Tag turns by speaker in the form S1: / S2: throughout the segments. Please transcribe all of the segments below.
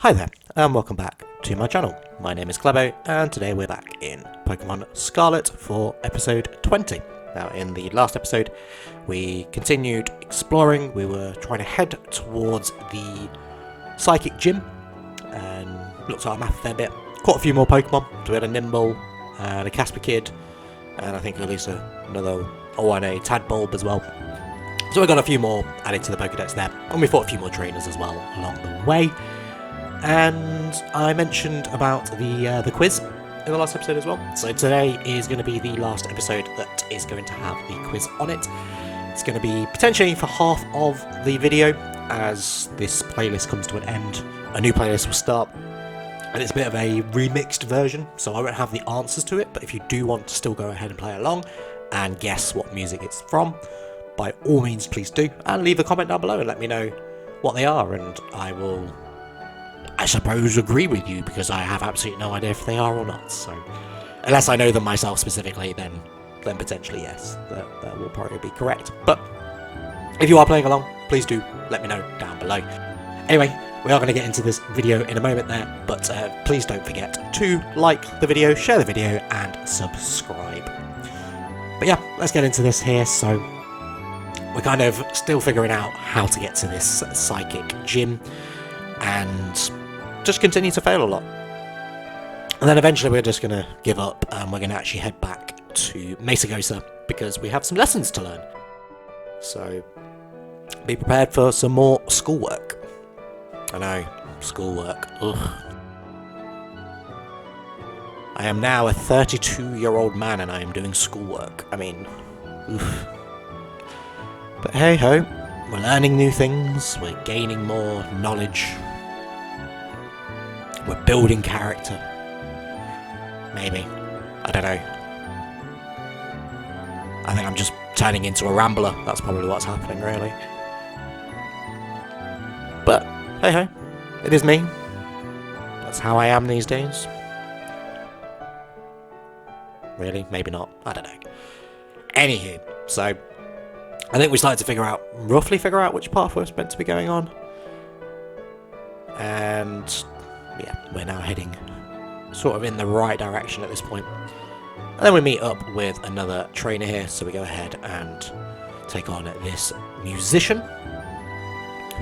S1: Hi there, and welcome back to my channel. My name is Klebo, and today we're back in Pokemon Scarlet for episode 20. Now, in the last episode, we continued exploring. We were trying to head towards the Psychic Gym, and looked at our map a fair bit. Caught a few more Pokemon, so we had a Nimble, and a Casper Kid, and I think at least another, and a Tadbulb as well. So we got a few more added to the Pokedex there, and we fought a few more trainers as well along the way. And I mentioned about the quiz in the last episode as well. So today is going to be the last episode that is going to have the quiz on it. It's going to be potentially for half of the video. As this playlist comes to an end, a new playlist will start. And it's a bit of a remixed version, so I won't have the answers to it. But if you do want to still go ahead and play along and guess what music it's from, by all means please do. And leave a comment down below and let me know what they are. And I will, I suppose, agree with you, because I have absolutely no idea if they are or not. So, unless I know them myself specifically, then potentially yes, that will probably be correct. But if you are playing along, please do let me know down below. Anyway, we are going to get into this video in a moment there, but please don't forget to like the video, share the video, and subscribe. But yeah, let's get into this here. So, we're kind of still figuring out how to get to this Psychic Gym, and just continue to fail a lot. And then eventually we're just going to give up, and we're going to actually head back to Mesagosa, because we have some lessons to learn. So be prepared for some more schoolwork. I know, schoolwork, ugh. I am now a 32-year-old man and I am doing schoolwork. I mean, oof. But hey ho, we're learning new things, we're gaining more knowledge. We're building character. Maybe. I don't know. I think I'm just turning into a rambler. That's probably what's happening, really. But, hey ho. It is me. That's how I am these days. Really? Maybe not. I don't know. Anywho, so I think we started to roughly figure out which path we're meant to be going on. And yeah, we're now heading sort of in the right direction at this point. And then we meet up with another trainer here, so we go ahead and take on this musician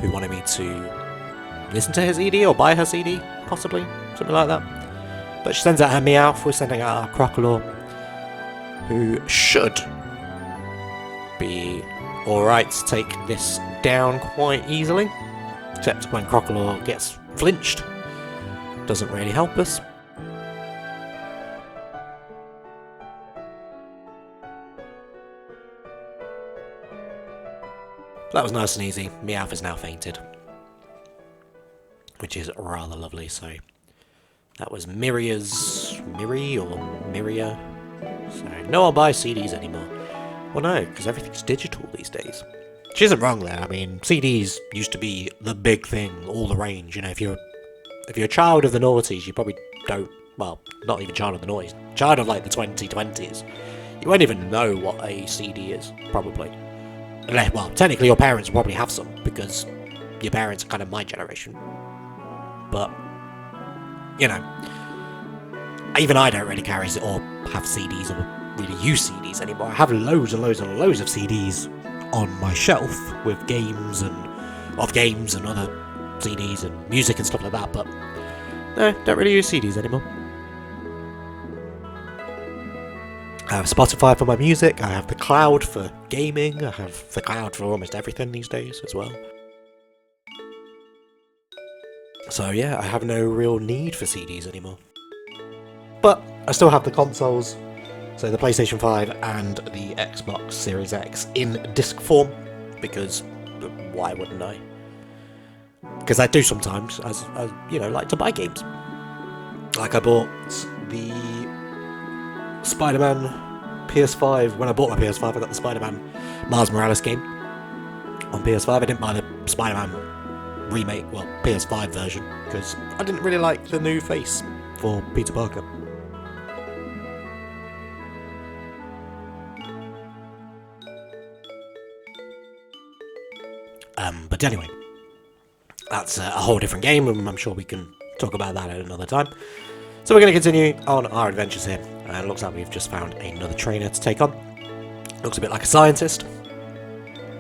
S1: who wanted me to listen to his CD or buy her CD, possibly, something like that. But she sends out her Meowth, we're sending out our Crocodile, who should be alright to take this down quite easily, except when Crocodile gets flinched. Doesn't really help us. That was nice and easy. Meowth is now fainted, which is rather lovely. So that was Miri or Miria. So no one buys CDs anymore. Well, no, because everything's digital these days. She isn't wrong there. I mean, CDs used to be the big thing, all the rage. You know, if you're a child of the noughties, you probably don't, well, not even child of the noughties, child of like the 2020s, you won't even know what a CD is, probably. Unless, well, technically your parents will probably have some, because your parents are kind of my generation. But, you know, even I don't really carry or have CDs or really use CDs anymore. I have loads and loads and loads of CDs on my shelf with games and other CDs and music and stuff like that, but no, don't really use CDs anymore. I have Spotify for my music, I have the cloud for gaming, I have the cloud for almost everything these days as well. So yeah, I have no real need for CDs anymore. But I still have the consoles, so the PlayStation 5 and the Xbox Series X in disc form, because why wouldn't I? Because I do sometimes, as you know, like to buy games. Like I bought the Spider-Man PS5. When I bought my PS5, I got the Spider-Man Miles Morales game on PS5. I didn't buy the Spider-Man remake, well, PS5 version, because I didn't really like the new face for Peter Parker. But anyway, that's a whole different game, and I'm sure we can talk about that at another time. So we're going to continue on our adventures here, and it looks like we've just found another trainer to take on. Looks a bit like a scientist,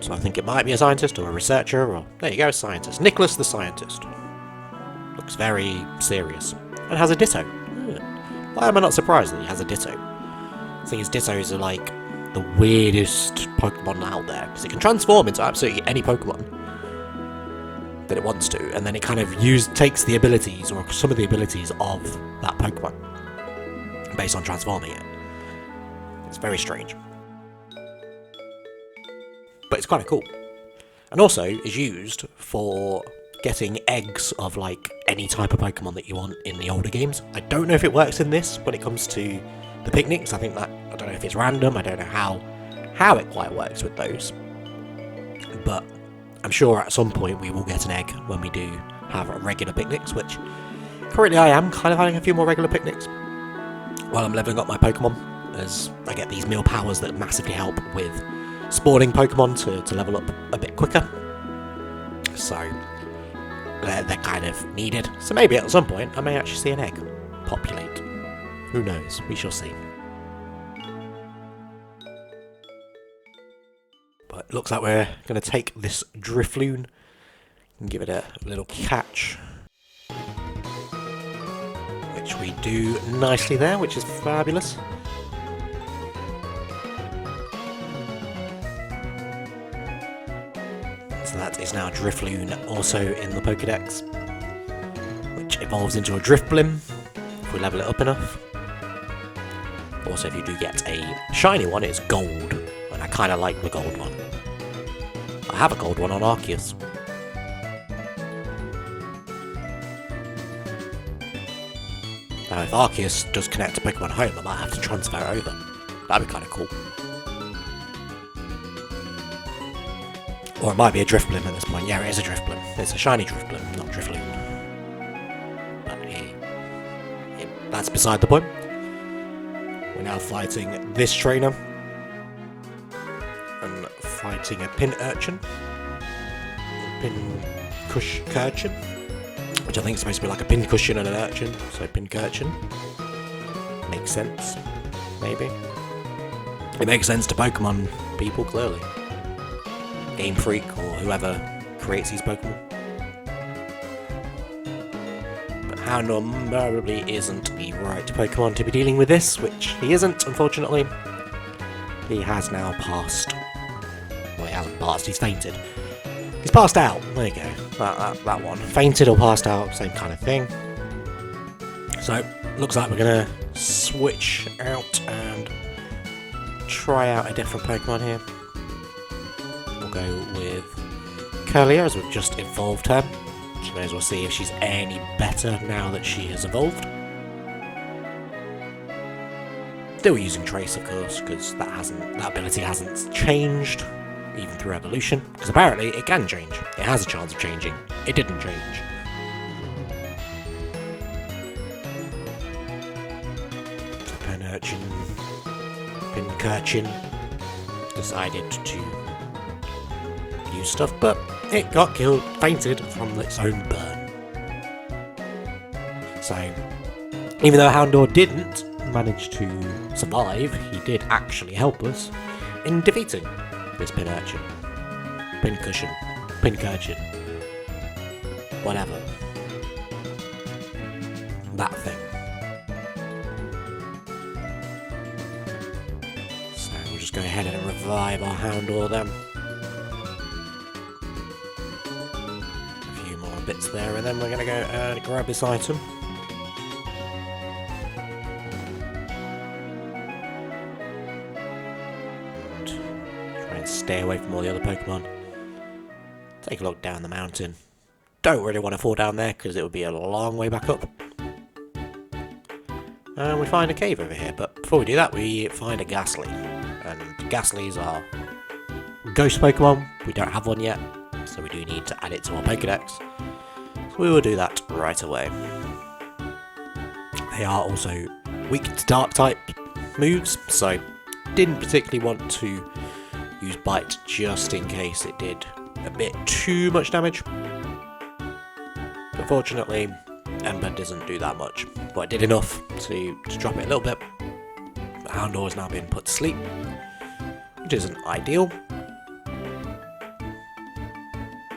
S1: so I think it might be a scientist or a researcher, or there you go, scientist. Nicholas the scientist. Looks very serious, and has a ditto. Why am I not surprised that he has a ditto? I think his dittos are like the weirdest Pokemon out there, because it can transform into absolutely any Pokemon that it wants to, and then it kind of takes the abilities, or some of the abilities of that Pokemon, based on transforming it. It's very strange. But it's kind of cool. And also is used for getting eggs of like any type of Pokemon that you want in the older games. I don't know if it works in this when it comes to the picnics. I don't know if it's random. I don't know how it quite works with those. But I'm sure at some point we will get an egg when we do have regular picnics, which currently I am kind of having a few more regular picnics while I'm leveling up my Pokemon, as I get these meal powers that massively help with spawning Pokemon to level up a bit quicker. So they're kind of needed. So maybe at some point I may actually see an egg populate. Who knows? We shall see. But it looks like we're going to take this Drifloon and give it a little catch, which we do nicely there, which is fabulous. So that is now Drifloon also in the Pokédex, which evolves into a Drifblim if we level it up enough. Also, if you do get a shiny one, it's gold, and I kind of like the gold one. I have a gold one on Arceus. Now, if Arceus does connect to Pokemon Home, I might have to transfer it over. That'd be kind of cool. Or it might be a Drifblim at this point. Yeah, it is a Drifblim. It's a shiny Drifblim, not Drifloon. But that's beside the point. We're now fighting this trainer. And fighting a Pin Urchin. Pincushion. Which I think is supposed to be like a Pincushion and an Urchin. So Pincurchin. Makes sense. Maybe. It makes sense to Pokemon people, clearly. Game Freak or whoever creates these Pokemon. But Houndour probably isn't the right Pokemon to be dealing with this, which he isn't, unfortunately. He has now passed. Well, he hasn't passed, he's fainted. He's passed out. There you go. That one. Fainted or passed out, same kind of thing. So, looks like we're going to switch out and try out a different Pokemon here. We'll go with Curlier, as we've just evolved her. So may as well see if she's any better now that she has evolved. Still using Trace, of course, because that ability hasn't changed, even through evolution. Because apparently it can change. It has a chance of changing. It didn't change. So Pincurchin decided to use stuff, but it got killed, fainted from its own burn. So, even though Houndour didn't manage to survive, he did actually help us in defeating this Pincurchin. Pincurchin. Whatever. That thing. So we'll just go ahead and revive our Houndour then. Bits there, and then we're going to go and grab this item. And try and stay away from all the other Pokemon. Take a look down the mountain. Don't really want to fall down there because it would be a long way back up. And we find a cave over here, but before we do that, we find a Ghastly. And Ghastlies are ghost Pokemon. We don't have one yet, so we do need to add it to our Pokédex. We will do that right away. They are also weak to dark type moves, so didn't particularly want to use Bite just in case it did a bit too much damage. Unfortunately, Ember doesn't do that much, but it did enough to drop it a little bit. The Houndour has now been put to sleep, which isn't ideal.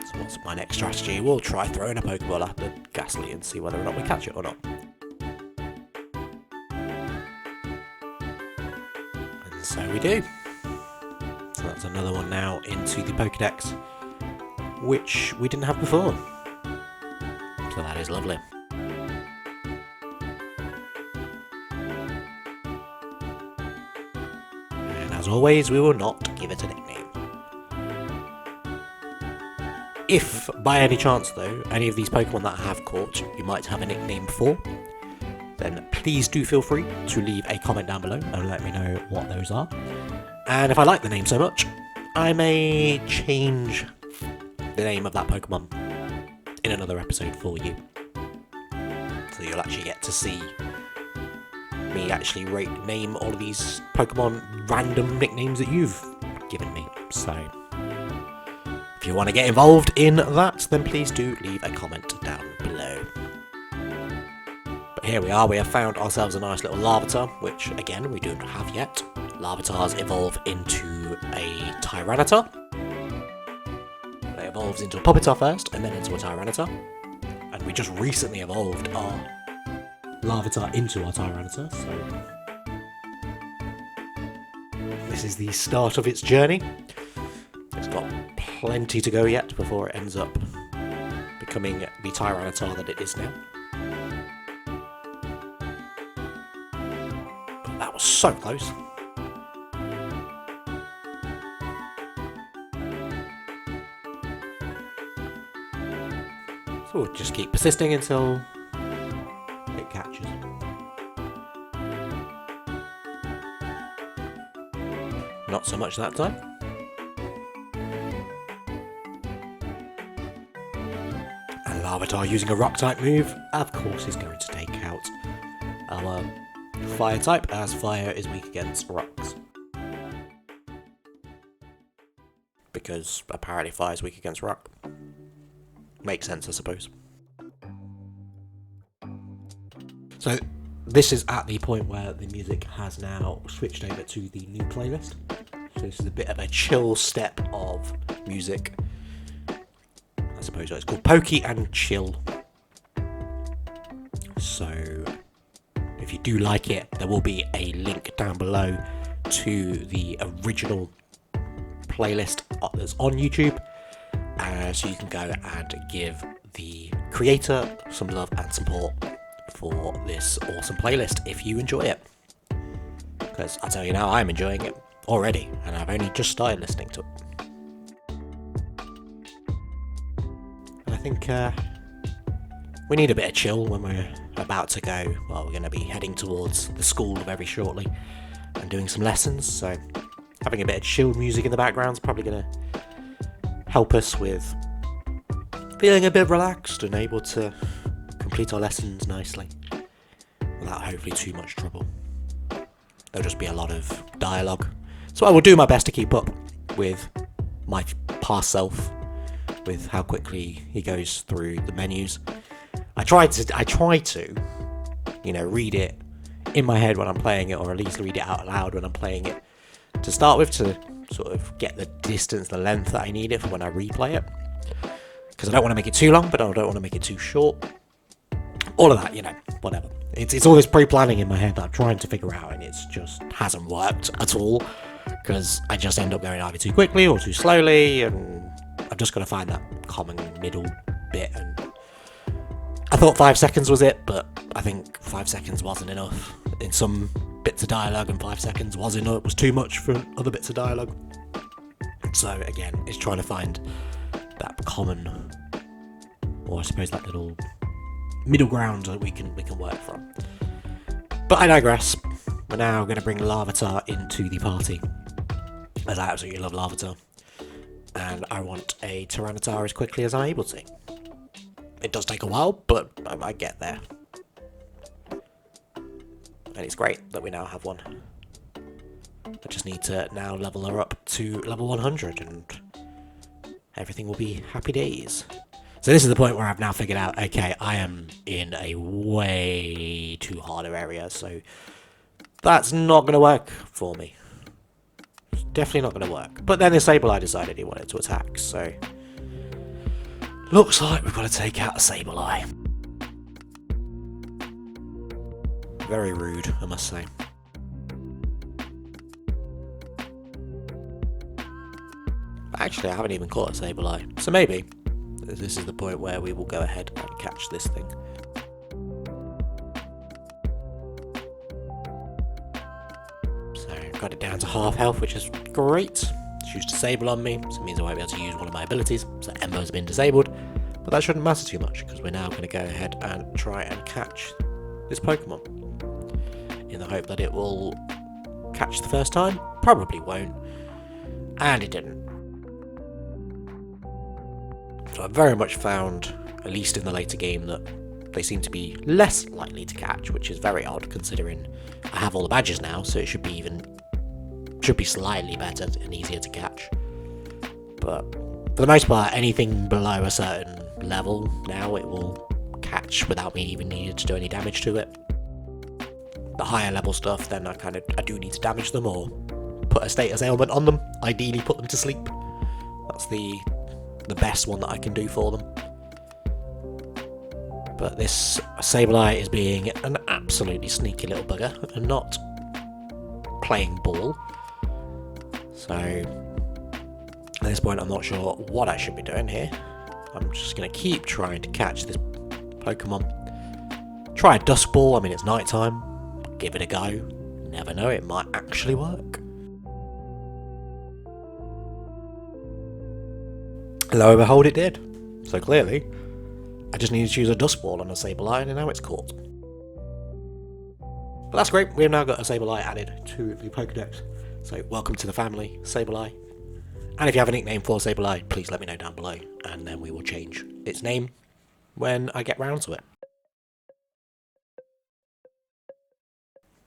S1: So what's my next strategy? We'll try throwing a Pokeball at the Ghastly and see whether or not we catch it or not. And so we do. So that's another one now into the Pokedex, which we didn't have before. So that is lovely. And as always, we will not give it a nickname. If, by any chance though, any of these Pokemon that I have caught, you might have a nickname for, then please do feel free to leave a comment down below and let me know what those are. And if I like the name so much, I may change the name of that Pokemon in another episode for you. So you'll actually get to see me actually name all of these Pokemon random nicknames that you've given me. So if you want to get involved in that, then please do leave a comment down below. But here we are, we have found ourselves a nice little Larvitar, which again we don't have yet. Larvitars evolve into a Tyranitar. It evolves into a Pupitar first, and then into a Tyranitar. And we just recently evolved our Larvitar into our Tyranitar, so this is the start of its journey. It's got plenty to go yet before it ends up becoming the Tyranitar that it is now. But that was so close. So we'll just keep persisting until it catches. Not so much that time. And Larvitar, using a rock type move, of course is going to take out our fire type, as fire is weak against rocks. Because apparently fire is weak against rock. Makes sense, I suppose. So this is at the point where the music has now switched over to the new playlist. So this is a bit of a chill step of music. I suppose it's called Pokey and Chill. So if you do like it, there will be a link down below to the original playlist that's on YouTube. So you can go and give the creator some love and support for this awesome playlist if you enjoy it. Because I'll tell you now, I'm enjoying it already, and I've only just started listening to it. And I think we need a bit of chill when we're about to go. Well, we're going to be heading towards the school very shortly and doing some lessons, so having a bit of chill music in the background is probably going to help us with feeling a bit relaxed and able to complete our lessons nicely without hopefully too much trouble. There'll just be a lot of dialogue, so I will do my best to keep up with my past self, with how quickly he goes through the menus. I try to, read it in my head when I'm playing it, or at least read it out loud when I'm playing it to start with, to sort of get the distance, the length that I need it for when I replay it. Because I don't want to make it too long, but I don't want to make it too short. All of that, whatever. It's all this pre-planning in my head that I'm trying to figure out, and it's just hasn't worked at all. Because I just end up going either too quickly or too slowly, and I've just got to find that common middle bit. And I thought 5 seconds was it, but I think 5 seconds wasn't enough in some bits of dialogue, and 5 seconds was too much for other bits of dialogue. So again, it's trying to find that common, or I suppose that little middle ground that we can work from. But I digress. We're now going to bring Larvitar into the party, as I absolutely love Larvitar, and I want a Tyranitar as quickly as I'm able to. It does take a while, but I might get there. And it's great that we now have one. I just need to now level her up to level 100 and everything will be happy days. So this is the point where I've now figured out, okay, I am in a way too harder area, so that's not going to work for me. It's definitely not going to work. But then the Sableye decided he wanted to attack, so looks like we've got to take out a Sableye. Very rude, I must say. Actually, I haven't even caught a Sableye, so maybe this is the point where we will go ahead and catch this thing. So, got it down to half health, which is great. It's used Disable on me, so it means I won't be able to use one of my abilities, so Embo's been disabled. But that shouldn't matter too much, because we're now going to go ahead and try and catch this Pokemon. In the hope that it will catch the first time. Probably won't. And it didn't. So I've very much found, at least in the later game, that they seem to be less likely to catch, which is very odd considering I have all the badges now, so it should be slightly better and easier to catch. But for the most part, anything below a certain level now it will catch without me even needing to do any damage to it. The higher level stuff, then I do need to damage them or put a status ailment on them. Ideally, put them to sleep. That's the best one that I can do for them. But this Sableye is being an absolutely sneaky little bugger and not playing ball. So at this point I'm not sure what I should be doing here. I'm just going to keep trying to catch this Pokemon. Try a Dusk Ball, I mean it's night time. Give it a go. Never know, it might actually work. Lo and behold, it did. So clearly, I just need to choose a Dusk Ball on a Sableye and now it's caught. But that's great, we've now got a Sableye added to the Pokedex. So welcome to the family, Sableye. And if you have a nickname for Sableye, please let me know down below, and then we will change its name when I get round to it.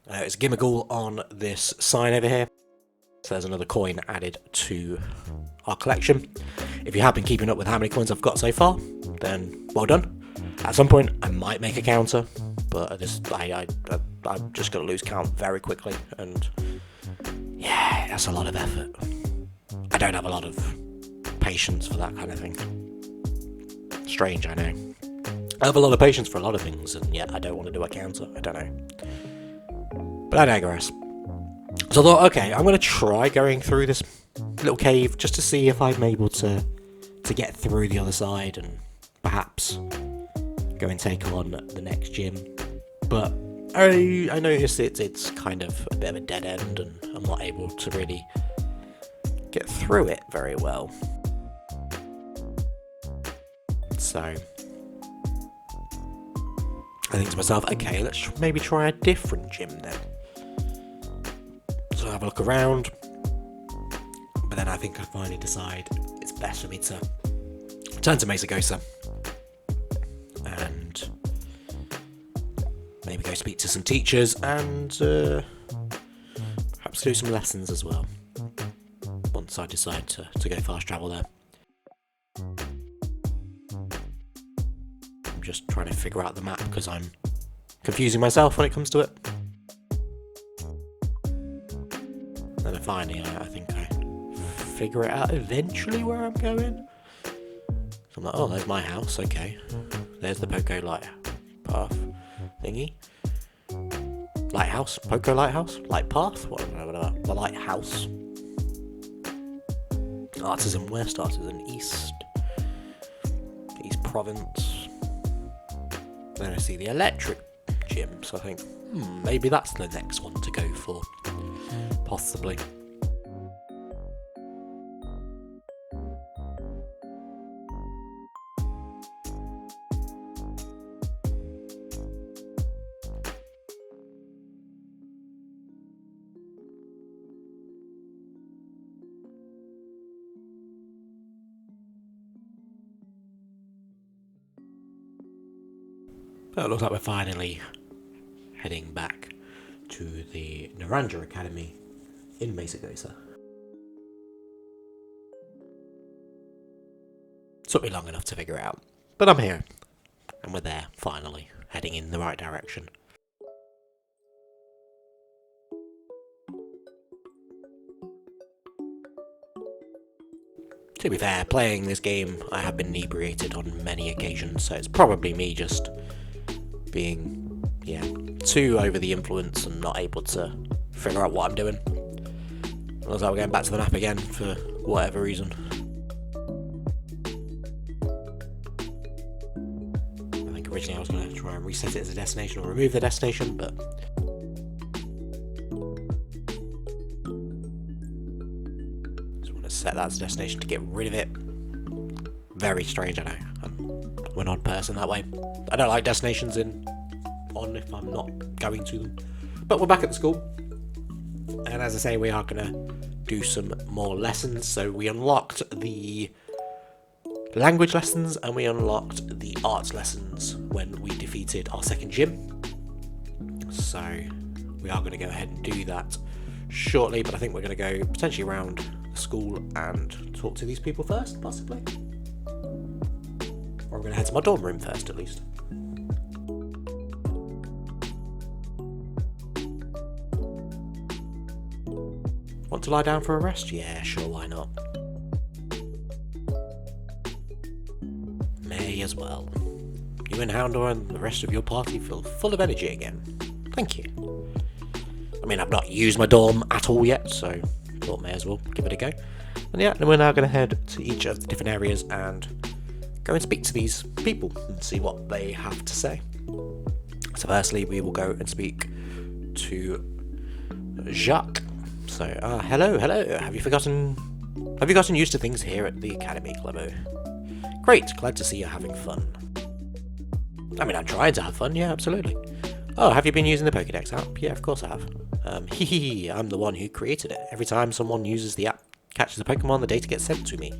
S1: It's Gimmighoul on this sign over here. So there's another coin added to our collection. If you have been keeping up with how many coins I've got so far, then well done. At some point I might make a counter, but I'm just going to lose count very quickly, and yeah, that's a lot of effort. I don't have a lot of patience for that kind of thing. Strange, I know. I have a lot of patience for a lot of things, and yet I don't want to do a counter. I don't know. But I digress. So I thought, okay, I'm going to try going through this little cave just to see if I'm able to get through the other side and perhaps go and take on the next gym. But I noticed it's kind of a bit of a dead end and I'm not able to really get through it very well. So I think to myself, okay, let's maybe try a different gym then. So I have a look around, but then I think I finally decide it's best for me to turn to Mesagosa and maybe go speak to some teachers and perhaps do some lessons as well, once I decide to go fast travel there. I'm just trying to figure out the map because I'm confusing myself when it comes to it. Then finally, I think I figure it out eventually where I'm going. So I'm like, oh, there's my house, okay. There's the Poké Light Path thingy. Lighthouse? Poké Lighthouse? Light Path? Whatever. The Lighthouse. Artisan West, Artisan East. East Province. Then I see the Electric Gym, so I think, maybe that's the next one to go for. Possibly. It looks like we're finally heading back to the Naranja Academy in Mesagosa. Took me long enough to figure out. But I'm here, and we're there, finally, heading in the right direction. To be fair, playing this game, I have been inebriated on many occasions, so it's probably me just being, too over the influence and not able to figure out what I'm doing. It looks like we're going back to the map again, for whatever reason. I think originally I was going to try and reset it as a destination or remove the destination, but set that as a destination to get rid of it. Very strange, I know. I'm an odd person that way. I don't like destinations on if I'm not going to them. But we're back at the school. And as I say, we are going to do some more lessons. So we unlocked the language lessons and we unlocked the arts lessons when we defeated our second gym. So we are going to go ahead and do that shortly. But I think we're going to go potentially around school and talk to these people first, possibly. Or I'm going to head to my dorm room first, at least. Want to lie down for a rest? Yeah, sure, why not? May as well. You and Houndor and the rest of your party feel full of energy again. Thank you. I mean, I've not used my dorm at all yet, so thought may as well give it a go. And yeah, and we're now going to head to each of the different areas and go and speak to these people and see what they have to say. So firstly, we will go and speak to Jacques. So, hello. Have you gotten used to things here at the Academy, Klebo? Great, glad to see you're having fun. I mean, I'm trying to have fun, yeah, absolutely. Oh, have you been using the Pokédex app? Yeah, of course I have. I'm the one who created it. Every time someone uses the app, catches a Pokemon, the data gets sent to me.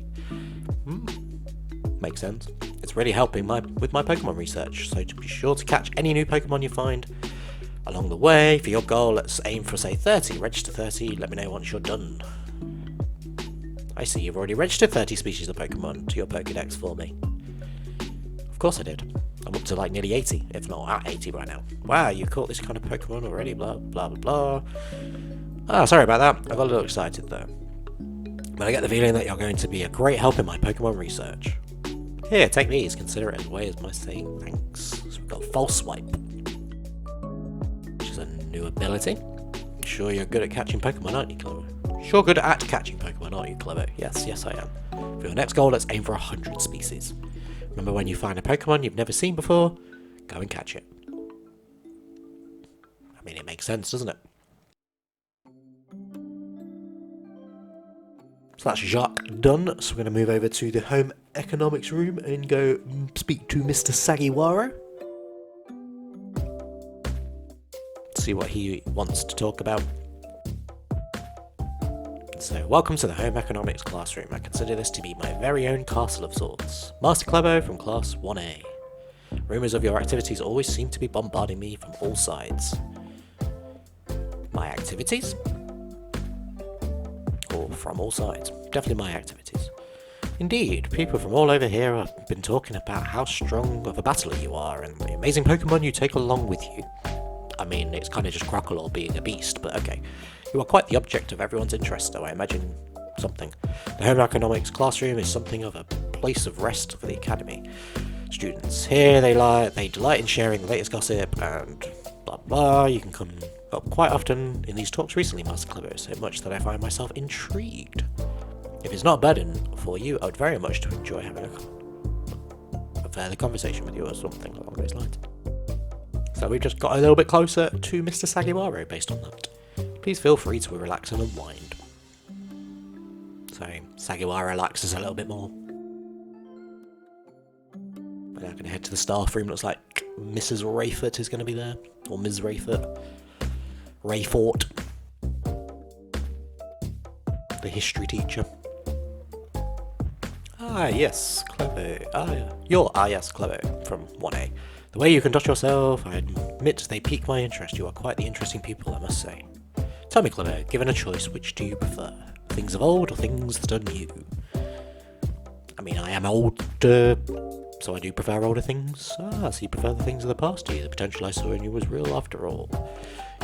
S1: Makes sense. It's really helping with my Pokemon research, so to be sure to catch any new Pokemon you find along the way. For your goal, let's aim for, say, 30. Register 30, let me know once you're done. I see you've already registered 30 species of Pokemon to your Pokédex for me. Of course I did. I'm up to like nearly 80, if not at 80 right now. Wow, you caught this kind of Pokemon already, blah, blah, blah, blah. Sorry about that. I got a little excited though. But I get the feeling that you're going to be a great help in my Pokemon research. Here, take these. Consider it as a way of my saying thanks. So we've got False Swipe, which is a new ability. Sure you're good at catching Pokemon, aren't you, Klebo? Sure good at catching Pokemon, aren't you, Klebo? Yes, I am. For your next goal, let's aim for 100 species. Remember, when you find a Pokemon you've never seen before, go and catch it. I mean, it makes sense, doesn't it? So that's Jacques done. So we're going to move over to the home economics room and go speak to Mr. Sagiwara. See what he wants to talk about. So, welcome to the home economics classroom. I consider this to be my very own castle of sorts. Master Klebo from class 1A. Rumours of your activities always seem to be bombarding me from all sides. My activities? Or from all sides? Definitely my activities. Indeed, people from all over here have been talking about how strong of a battler you are and the amazing Pokemon you take along with you. I mean, it's kind of just Crocodile being a beast, but okay. You are quite the object of everyone's interest, though I imagine something. The home economics classroom is something of a place of rest for the academy. Students here, they delight in sharing the latest gossip and blah blah. You can come up quite often in these talks recently, Master Klebo, so much that I find myself intrigued. If it's not a burden for you, I would very much to enjoy having a further conversation with you or something along those lines. So we've just got a little bit closer to Mr. Sagiwara based on that. Please feel free to relax and unwind. So Sagiwara relaxes a little bit more. We're now going to head to the staff room. Looks like Mrs. Rayford is going to be there. Or Ms. Rayford. Rayfort. The history teacher. Yes, Klebo. Yes, Klebo from 1A. The way you conduct yourself, I admit they pique my interest. You are quite the interesting people, I must say. Tell me, Klebo, given a choice, which do you prefer? Things of old or things that are new? I mean, I am old, So I do prefer older things. Ah, so you prefer the things of the past to you. The potential I saw in you was real after all.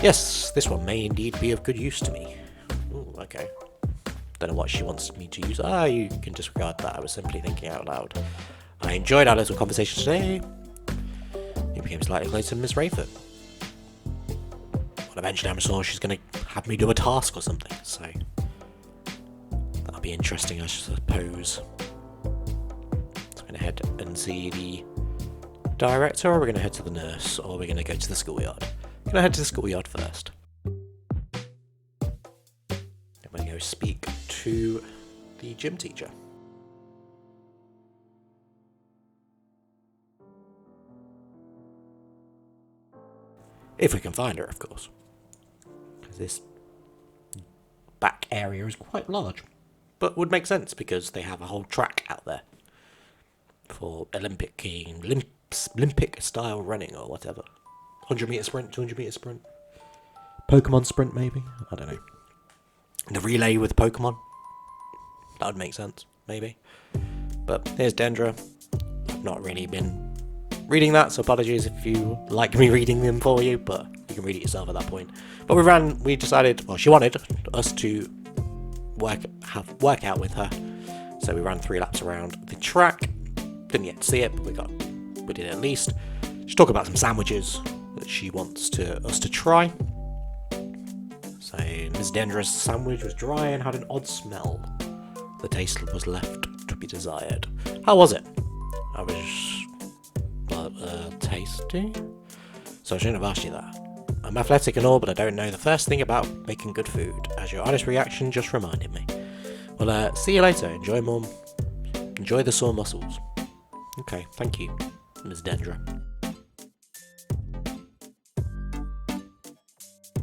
S1: Yes, this one may indeed be of good use to me. Ooh, okay. Don't know what she wants me to use. Ah, you can disregard that. I was simply thinking out loud. I enjoyed our little conversation today. You became slightly closer to Miss Rayford. Well, eventually I'm sure she's going to have me do a task or something, so that'll be interesting, I suppose. So I'm going to head and see the director, or we're going to head to the nurse, or we're going to go to the schoolyard. I'm going to head to the schoolyard first. I'm going to go speak to the gym teacher. If we can find her, of course. Because this back area is quite large. But would make sense because they have a whole track out there for Olympic style running or whatever. 100 metre sprint, 200 metre sprint. Pokemon sprint, maybe? I don't know. The relay with Pokemon. That would make sense, maybe. But here's Dendra. I've not really been reading that, so apologies if you like me reading them for you, but you can read it yourself at that point. But we decided, well, she wanted us to work out with her, so we ran 3 laps around the track. Didn't get to see it, but we did at least. She talked about some sandwiches that she wants us to try. So Ms. Dendra's sandwich was dry and had an odd smell. The taste was left to be desired. How was it? I was tasty? So I shouldn't have asked you that. I'm athletic and all, but I don't know the first thing about making good food, as your honest reaction just reminded me. Well, see you later. Enjoy the sore muscles. Okay, thank you, Ms. Dendra.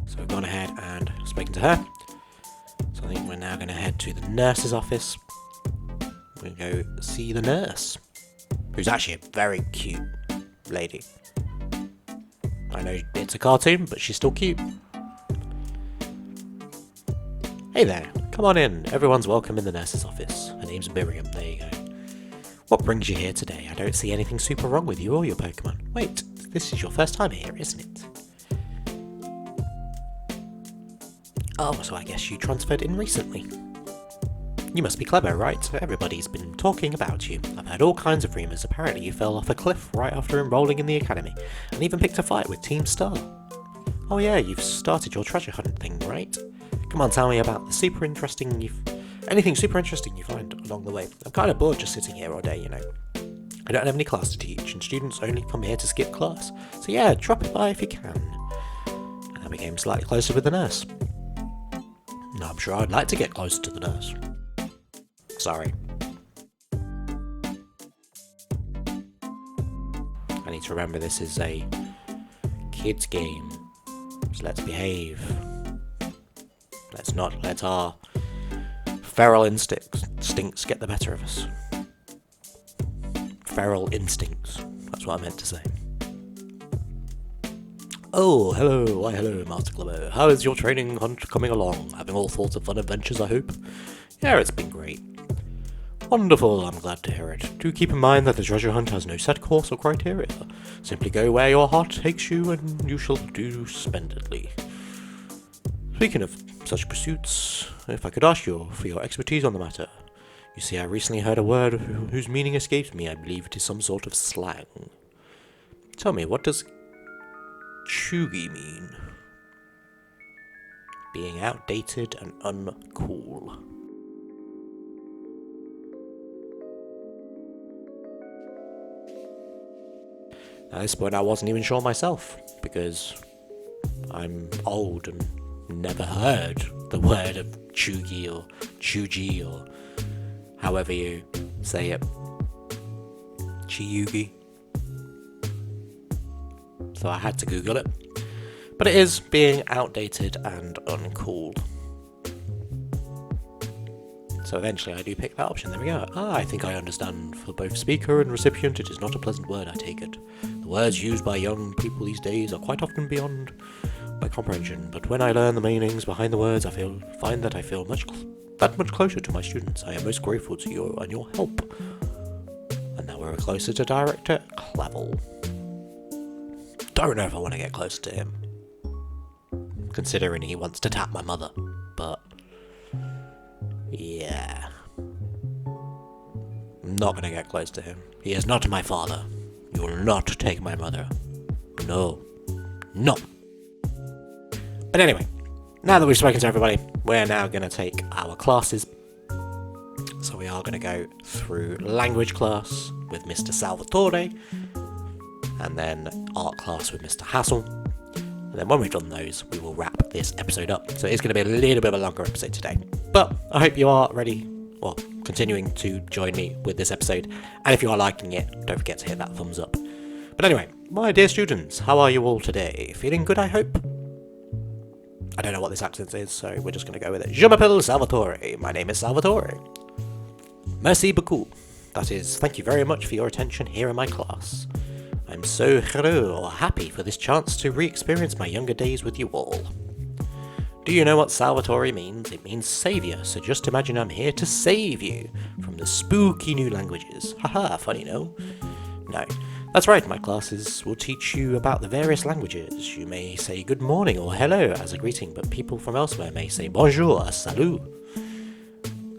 S1: So we've gone ahead and spoken to her. So I think we're now going to head to the nurse's office. We're going to go see the nurse, who's actually a very cute lady. I know it's a cartoon, but she's still cute. Hey there, come on in. Everyone's welcome in the nurse's office. Her name's Miriam, there you go. What brings you here today? I don't see anything super wrong with you or your Pokemon. Wait, this is your first time here, isn't it? Oh, so I guess you transferred in recently. You must be Klebo, right? Everybody's been talking about you. I've heard all kinds of rumours. Apparently you fell off a cliff right after enrolling in the academy, and even picked a fight with Team Star. Oh yeah, you've started your treasure hunt thing, right? Come on, tell me about anything super interesting you find along the way. I'm kind of bored just sitting here all day, you know. I don't have any class to teach, and students only come here to skip class. So yeah, drop it by if you can. And I became slightly closer with the nurse. No, I'm sure I'd like to get closer to the nurse. Sorry. I need to remember this is a kids game, so let's behave. Let's not let our feral instincts get the better of us. Feral instincts, that's what I meant to say. Oh, hello, why hello, Master Klebo. How is your training hunt coming along? Having all sorts of fun adventures, I hope? Yeah, it's been great. Wonderful, I'm glad to hear it. Do keep in mind that the treasure hunt has no set course or criteria. Simply go where your heart takes you and you shall do splendidly. Speaking of such pursuits, if I could ask you for your expertise on the matter. You see, I recently heard a word whose meaning escapes me. I believe it is some sort of slang. Tell me, what does chuggy mean? Being outdated and uncool. At this point I wasn't even sure myself, because I'm old and never heard the word of chuggy or chugi or however you say it. Chiyugi. So I had to Google it. But it is being outdated and uncool. So eventually I do pick that option. There we go. I think I understand. For both speaker and recipient, it is not a pleasant word, I take it. The words used by young people these days are quite often beyond my comprehension, but when I learn the meanings behind the words, I find that I feel much closer to my students. I am most grateful to you and your help. And now we're closer to Director Klebo. Don't know if I want to get closer to him, considering he wants to tap my mother, but yeah. I'm not going to get close to him. He is not my father. You will not take my mother. No. No. But anyway, now that we've spoken to everybody, we're now going to take our classes. So we are going to go through language class with Mr. Salvatore, and then art class with Mr. Hassel. And then when we've done those, we will wrap this episode up. So it's going to be a little bit of a longer episode today. But I hope you are ready, or continuing to join me with this episode. And if you are liking it, don't forget to hit that thumbs up. But anyway, my dear students, how are you all today? Feeling good, I hope? I don't know what this accent is, so we're just going to go with it. Je m'appelle Salvatore. My name is Salvatore. Merci beaucoup. That is, thank you very much for your attention here in my class. I'm so heureux or happy for this chance to re-experience my younger days with you all. Do you know what Salvatore means? It means saviour, so just imagine I'm here to save you from the spooky new languages. Haha, funny no? No. That's right, my classes will teach you about the various languages. You may say good morning or hello as a greeting, but people from elsewhere may say bonjour, salut.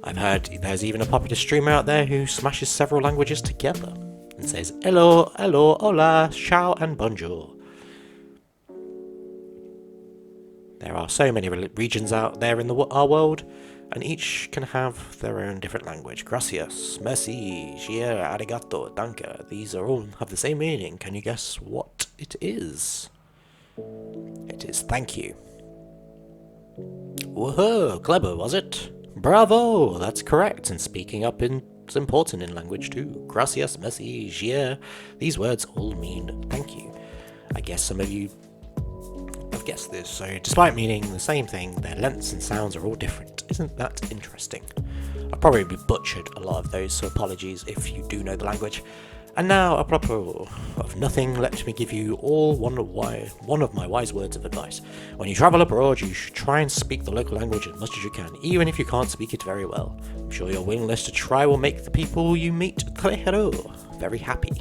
S1: I've heard there's even a popular streamer out there who smashes several languages together and says hello, hello, hola, ciao and bonjour. There are so many regions out there in our world, and each can have their own different language. Gracias, merci, chier, arigato, danke. These are all have the same meaning. Can you guess what it is? It is thank you. Woohoo, Klebo, was it? Bravo, that's correct, and speaking up is important in language too. Gracias, merci, chier. These words all mean thank you. I guess some of you have guessed this, so despite meaning the same thing, their lengths and sounds are all different. Isn't that interesting? I've probably butchered a lot of those, so apologies if you do know the language. And now, apropos of nothing, let me give you all one of my wise words of advice. When you travel abroad, you should try and speak the local language as much as you can, even if you can't speak it very well. I'm sure your willingness to try will make the people you meet very happy.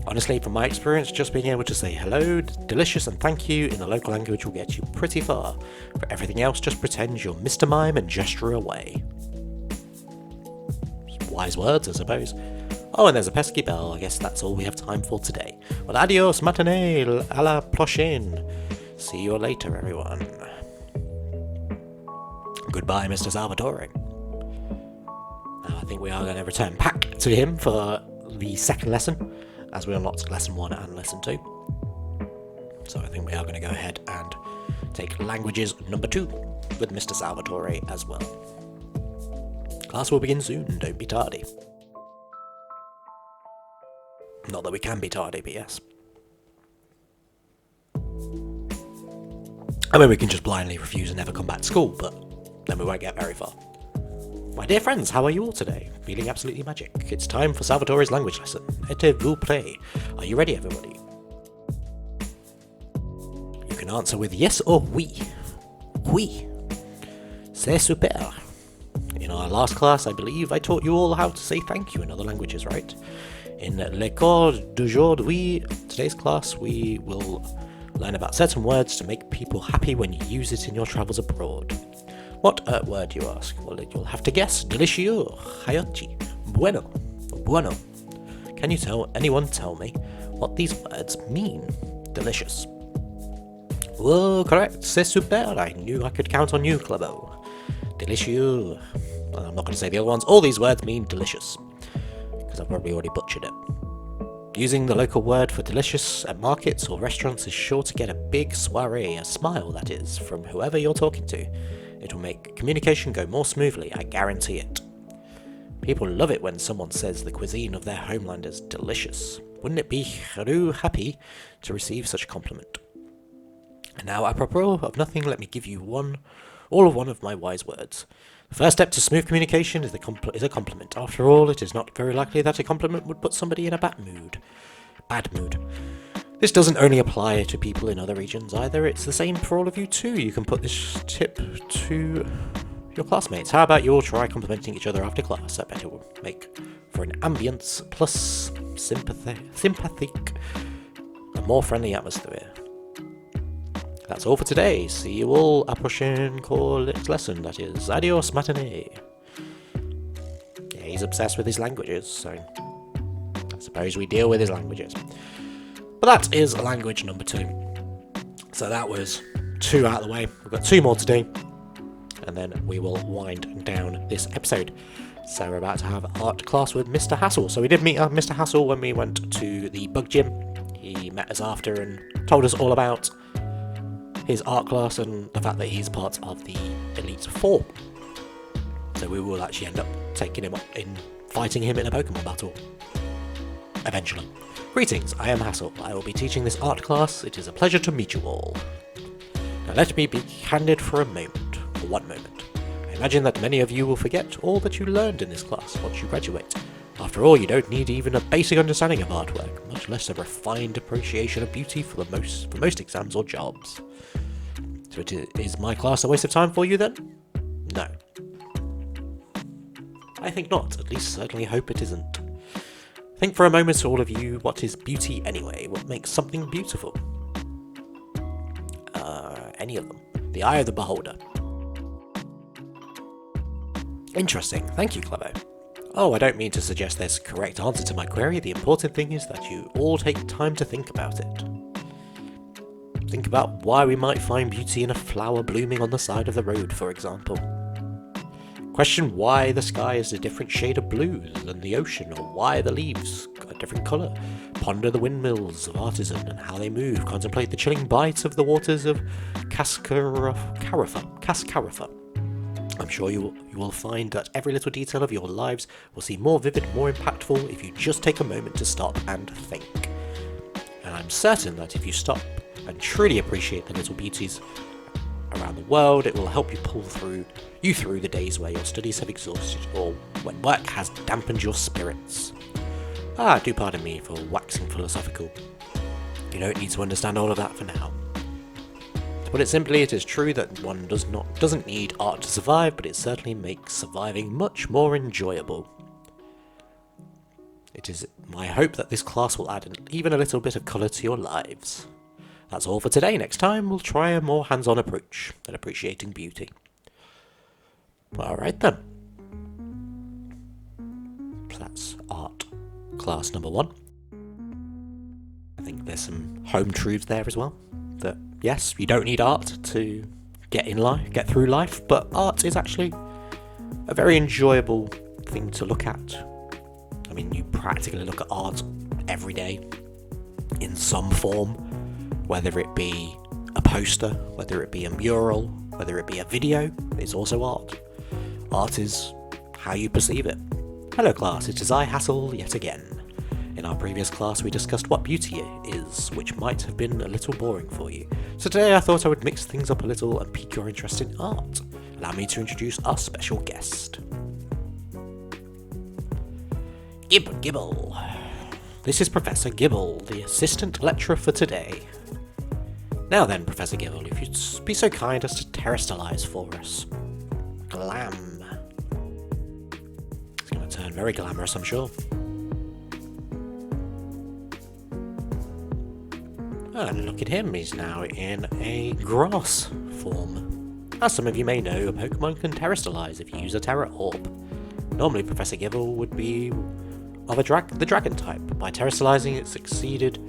S1: Honestly, from my experience, just being able to say hello, delicious and thank you in the local language will get you pretty far. For everything else, just pretend you're Mr. Mime and gesture away. Wise words, I suppose. Oh, and there's a pesky bell. I guess that's all we have time for today. Well, adios, matinee, à la prochaine. See you later, everyone. Goodbye, Mr. Salvatore. Now, I think we are going to return back to him for the second lesson, as we unlocked lesson 1 and lesson 2. So I think we are going to go ahead and take languages number 2 with Mr. Salvatore as well. Class will begin soon, don't be tardy. Not that we can be tardy, but yes. I mean, we can just blindly refuse and never come back to school, but then we won't get very far. My dear friends, how are you all today? Feeling absolutely magic. It's time for Salvatore's language lesson. Êtes-vous prêts? Are you ready, everybody? You can answer with yes or oui. Oui. C'est super. In our last class, I believe I taught you all how to say thank you in other languages, right? In l'école d'aujourd'hui, today's class, we will learn about certain words to make people happy when you use it in your travels abroad. What word, you ask? Well, you'll have to guess. Delicieux, hayachi, bueno, bueno. Can anyone tell me what these words mean? Delicious. Whoa, correct. C'est super. I knew I could count on you, Klebo. Delicieux. Well, I'm not going to say the other ones. All these words mean delicious, because I've probably already butchered it. Using the local word for delicious at markets or restaurants is sure to get a big soiree, a smile that is, from whoever you're talking to. It will make communication go more smoothly, I guarantee it. People love it when someone says the cuisine of their homeland is delicious. Wouldn't it be happy to receive such a compliment? And now, apropos of nothing, let me give you one of my wise words. The first step to smooth communication is a compliment. After all, it is not very likely that a compliment would put somebody in a bad mood. This doesn't only apply to people in other regions either, it's the same for all of you too. You can put this tip to your classmates. How about you all try complimenting each other after class? I bet it will make for for an ambience plus sympathetic and more friendly atmosphere. That's all for today. See you all approchaine next lesson. That is, adios matinee. Yeah, he's obsessed with his languages, so I suppose we deal with his languages. But that is language number 2. So that was 2 out of the way. We've got 2 more to do, and then we will wind down this episode. So we're about to have art class with Mr. Hassel. So we did meet Mr. Hassel when we went to the bug gym. He met us after and told us all about his art class and the fact that he's part of the Elite 4. So we will actually end up taking him up in fighting him in a Pokemon battle. Eventually. Greetings, I am Hassel. I will be teaching this art class. It is a pleasure to meet you all. Now let me be candid for one moment. I imagine that many of you will forget all that you learned in this class once you graduate. After all, you don't need even a basic understanding of artwork, much less a refined appreciation of beauty for most exams or jobs. So is my class a waste of time for you then? No. I think not, at least certainly hope it isn't. Think for a moment, all of you, what is beauty anyway? What makes something beautiful? Any of them. The eye of the beholder. Interesting, thank you, Klebo. Oh, I don't mean to suggest there's a correct answer to my query. The important thing is that you all take time to think about it. Think about why we might find beauty in a flower blooming on the side of the road, for example. Question why the sky is a different shade of blue than the ocean, or why the leaves are a different colour. Ponder the windmills of Artisan and how they move. Contemplate the chilling bite of the waters of Cascarifa. I'm sure you will find that every little detail of your lives will seem more vivid, more impactful if you just take a moment to stop and think. And I'm certain that if you stop and truly appreciate the little beauties around the world, it will help you pull through the days where your studies have exhausted or when work has dampened your spirits. Do pardon me for waxing philosophical. You don't need to understand all of that for now. To put it simply, it is true that one doesn't need art to survive, but it certainly makes surviving much more enjoyable. It is my hope that this class will add even a little bit of colour to your lives. That's all for today. Next time, we'll try a more hands-on approach at appreciating beauty. Alright then. So that's art class number 1. I think there's some home truths there as well. That, yes, you don't need art to get through life, but art is actually a very enjoyable thing to look at. I mean, you practically look at art every day in some form. Whether it be a poster, whether it be a mural, whether it be a video, it's also art. Art is how you perceive it. Hello class, it is I, Hassel, yet again. In our previous class we discussed what beauty is, which might have been a little boring for you. So today I thought I would mix things up a little and pique your interest in art. Allow me to introduce our special guest. Gibble. This is Professor Gibble, the assistant lecturer for today. Now then, Professor Gibble, if you'd be so kind as to terrestrialise for us. Glam. It's going to turn very glamorous, I'm sure. And look at him, he's now in a grass form. As some of you may know, a Pokemon can terrestrialise if you use a Terra Orb. Normally, Professor Gibble would be of the Dragon type. By terrestrialising, it succeeded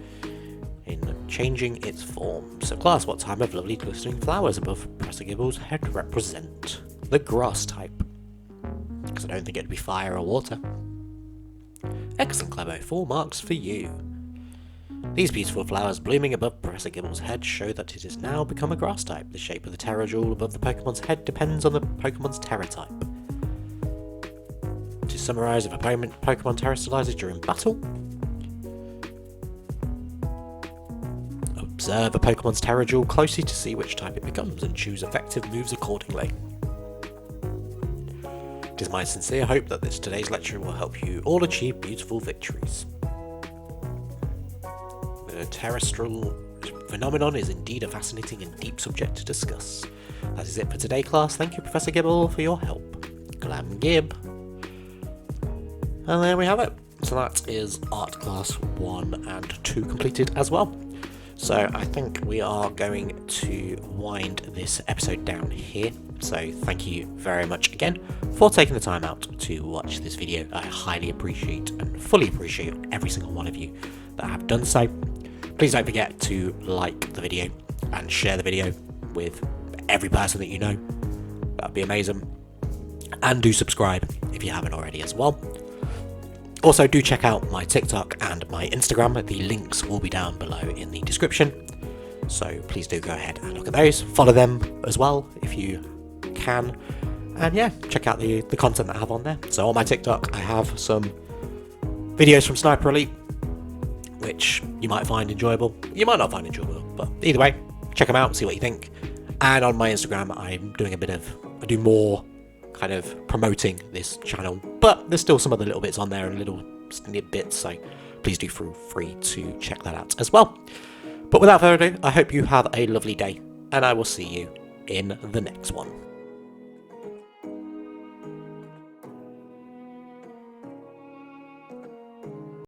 S1: in changing its form. So class, what type of lovely glistening flowers above Professor Gibble's head represent? The grass type. Because I don't think it'd be fire or water. Excellent, Klebo. 4 marks for you. These beautiful flowers blooming above Professor Gibble's head show that it has now become a grass type. The shape of the Terra Jewel above the Pokemon's head depends on the Pokemon's Terra type. To summarise, if a Pokemon terrestrialises during battle, observe a Pokemon's Terra Jewel closely to see which type it becomes and choose effective moves accordingly. It is my sincere hope that today's lecture will help you all achieve beautiful victories. The terrestrial phenomenon is indeed a fascinating and deep subject to discuss. That is it for today, class. Thank you, Professor Gibble, for your help. Glam Gib. And there we have it. So that is art class 1 and 2 completed as well. So I think we are going to wind this episode down here. So thank you very much again for taking the time out to watch this video. I highly appreciate and fully appreciate every single one of you that have done so. Please don't forget to like the video and share the video with every person that you know. That'd be amazing. And do subscribe if you haven't already as well. Also, do check out my TikTok and my Instagram. The links will be down below in the description. So please do go ahead and look at those. Follow them as well if you can. And yeah, check out the content that I have on there. So on my TikTok, I have some videos from Sniper Elite, which you might find enjoyable. You might not find enjoyable, but either way, check them out, see what you think. And on my Instagram, I'm doing I do more kind of promoting this channel, but there's still some other little bits on there and little snippets, so please do feel free to check that out as well. But without further ado, I hope you have a lovely day, and I will see you in the next one.